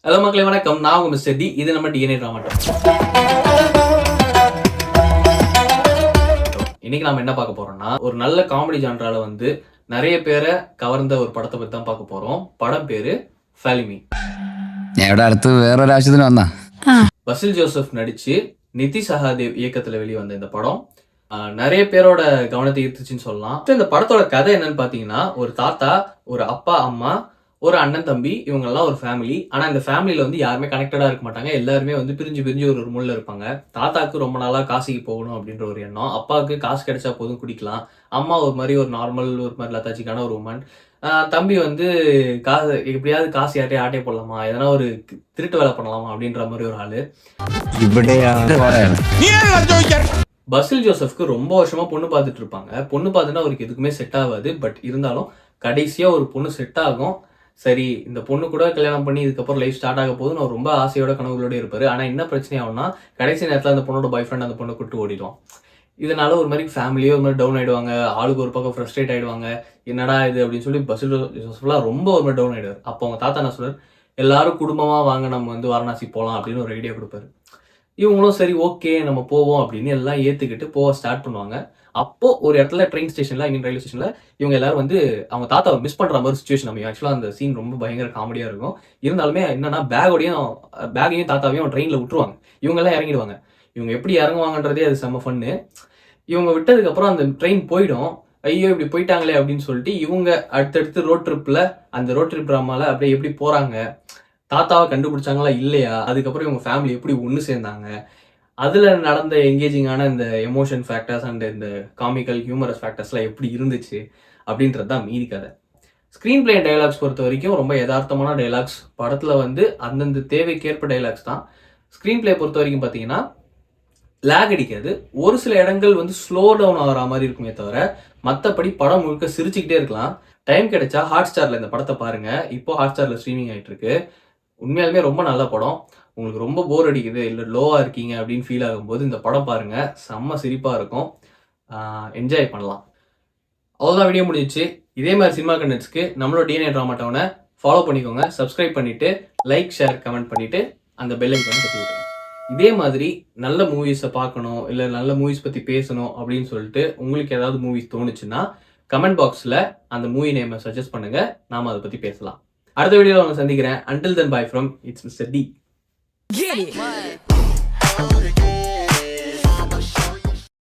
Hello மக்களே வணக்கம். நான் உங்க மிஸ்டர் டி. இது நம்ம டிஎன்ஏ டிராமா. இன்னைக்கு நாம என்ன பார்க்க போறோம்னா, ஒரு நல்ல காமெடி ஜான்ரால வந்து நிறைய பேரை கவர்ந்த ஒரு படத்தை பத்தி தான் பார்க்க போறோம். படம் பேரு ஃபாலிமி. அடுத்து வேற ஒரு ஆവശ്யத்துல வந்தான். பசில் ஜோசப் நடிச்சு நிதி சகாதேவ் இயக்கத்துல வெளிவந்த இந்த படம் நிறைய பேரோட கவனத்தை ஈர்த்துச்சுன்னு சொல்லலாம். இந்த படத்தோட கதை என்னன்னு பாத்தீங்கன்னா, ஒரு தாத்தா, ஒரு அப்பா, அம்மா, ஒரு அண்ணன், தம்பி, இவங்க எல்லாம் ஒரு ஃபேமிலி. ஆனா இந்த ஃபேமிலியில வந்து யாருமே கனெக்டடா இருக்க மாட்டாங்க. எல்லாருமே வந்து பிரிஞ்சு ஒரு மூலைல இருப்பாங்க. தாத்தாக்கு ரொம்ப நாளா காசிக்கு போகணும் அப்படின்ற ஒரு எண்ணம். அப்பாவுக்கு காசு கிடைச்சா போதும் குடிக்கலாம். அம்மா ஒரு மாதிரி ஒரு நார்மல், ஒரு மாதிரி லத்தாச்சிக்கான ஒரு உமன். தம்பி வந்து காசு எப்படியாவது காசு யார்ட்டையும் ஆட்டே போடலாமா, எதனா ஒரு திருட்டு வேலை பண்ணலாமா அப்படின்ற மாதிரி ஒரு ஆளு. பசில் ஜோசப்க்கு ரொம்ப வருஷமா பொண்ணு பார்த்துட்டு இருப்பாங்க. பொண்ணு பார்த்துன்னா அவருக்கு எதுக்குமே செட் ஆகாது. பட் இருந்தாலும் கடைசியா ஒரு பொண்ணு செட் ஆகும். சரி, இந்த பொண்ணு கூட கல்யாணம் பண்ணி இதுக்கப்புறம் லைஃப் ஸ்டார்ட் ஆக போது நான் ரொம்ப ஆசையோட கனவுகளோட இருப்பாரு. ஆனா என்ன பிரச்சனை ஆகும்னா, கடைசி நேரத்தில் அந்த பொண்ணோட பாய் ஃப்ரெண்ட் அந்த பொண்ணை கூட்டு ஓடிடும். இதனால ஒரு மாதிரி ஃபேமிலியே ஒரு மாதிரி டவுன் ஆயிடுவாங்க. ஆளுக்கு ஒரு பக்கம் ஃப்ரஸ்ட்ரேட் ஆயிடுவாங்க. என்னடா இது அப்படின்னு சொல்லி பசில் ஜோசப்லாம் ரொம்ப ஒரு மாதிரி டவுன் ஆயிடுவார். அப்போ அவங்க தாத்தா என்ன சொல்றாரு, எல்லாரும் குடும்பமா வாங்க நம்ம வந்து வாரணாசி போகலாம் அப்படின்னு ஒரு ஐடியா கொடுப்பாரு. இவங்களும் சரி ஓகே நம்ம போவோம் அப்படின்னு எல்லாம் ஏத்துக்கிட்டு போக ஸ்டார்ட் பண்ணுவாங்க. அப்போ ஒரு இடத்துல ட்ரெயின் ஸ்டேஷன்ல, ஐ மீன் ரயில்வே ஸ்டேஷன்ல இவங்க எல்லாரும் வந்து அவங்க தாத்தாவை மிஸ் பண்ற மாதிரி சுச்சுவேஷன். நம்ம ஆக்சுவலா அந்த சீன் ரொம்ப பயங்கர காமெடியா இருக்கும். இருந்தாலுமே என்னன்னா, பேகையும் தாத்தாவையும் ட்ரெயின்ல விட்டுருவாங்க. இவங்க எல்லாம் இறங்கிடுவாங்க. இவங்க எப்படி இறங்குவாங்கன்றதே அது செம்ம ஃபன்னு. இவங்க விட்டதுக்கு அப்புறம் அந்த ட்ரெயின் போயிடும். ஐயோ இப்படி போயிட்டாங்களே அப்படின்னு சொல்லிட்டு இவங்க அடுத்தடுத்து ரோட் ட்ரிப்ல, அந்த ரோட் ட்ரிப் ட்ராமால அப்படியே எப்படி போறாங்க, தாத்தாவை கண்டுபிடிச்சாங்களா இல்லையா, அதுக்கப்புறம் இவங்க ஃபேமிலி எப்படி ஒன்று சேர்ந்தாங்க, அதுல நடந்த எங்கேஜிங்கான இந்த எமோஷன் ஃபேக்டர்ஸ் அண்ட் இந்த காமிக்கல் ஹியூமரஸ் ஃபேக்டர்ஸ்லாம் எப்படி இருந்துச்சு அப்படின்றது தான் மீதி கதை. ஸ்க்ரீன் பிளே டைலாக்ஸ் பொறுத்த வரைக்கும் ரொம்ப யதார்த்தமான டைலாக்ஸ். படத்துல வந்து அந்தந்த தேவைக்கேற்ப டைலாக்ஸ் தான். ஸ்க்ரீன் பிளே பொறுத்த வரைக்கும் பார்த்தீங்கன்னா லேக் அடிக்காது. ஒரு சில இடங்கள் வந்து ஸ்லோ டவுன் ஆகிற மாதிரி இருக்குமே தவிர மற்றபடி படம் முழுக்க சிரிச்சுக்கிட்டே இருக்கலாம். டைம் கிடைச்சா ஹாட் ஸ்டார்ல இந்த படத்தை பாருங்க. இப்போ ஹாட் ஸ்டார்ல ஸ்ட்ரீமிங் ஆகிட்டு இருக்கு. உண்மையாலுமே ரொம்ப நல்ல படம். உங்களுக்கு ரொம்ப போர் அடிக்குது, இல்லை லோவா இருக்கீங்க அப்படின்னு ஃபீல் ஆகும்போது இந்த படம் பாருங்க. செம்ம சிரிப்பா இருக்கும். என்ஜாய் பண்ணலாம். அவ்வளோதான், வீடியோ முடிஞ்சிச்சு. இதே மாதிரி சினிமா கண்டென்ட்ஸ்க்கு நம்மளோட டிஎன்ஏ டிராமா டவுனை ஃபாலோ பண்ணிக்கோங்க. சப்ஸ்கிரைப் பண்ணிட்டு லைக், ஷேர், கமெண்ட் பண்ணிட்டு அந்த பெல் ஐக்கானை தட்டி விட்டுருங்க. இதே மாதிரி நல்ல மூவிஸை பார்க்கணும், இல்லை நல்ல மூவிஸ் பற்றி பேசணும் அப்படின்னு சொல்லிட்டு உங்களுக்கு ஏதாவது மூவிஸ் தோணுச்சுன்னா கமெண்ட் பாக்ஸில் அந்த மூவி நேமை சஜஸ்ட் பண்ணுங்க. நாம அதை பற்றி பேசலாம். அடுத்த வீடியோவில் உங்களை சந்திக்கிறேன். Until then, bye from it's Mr. D. Get it.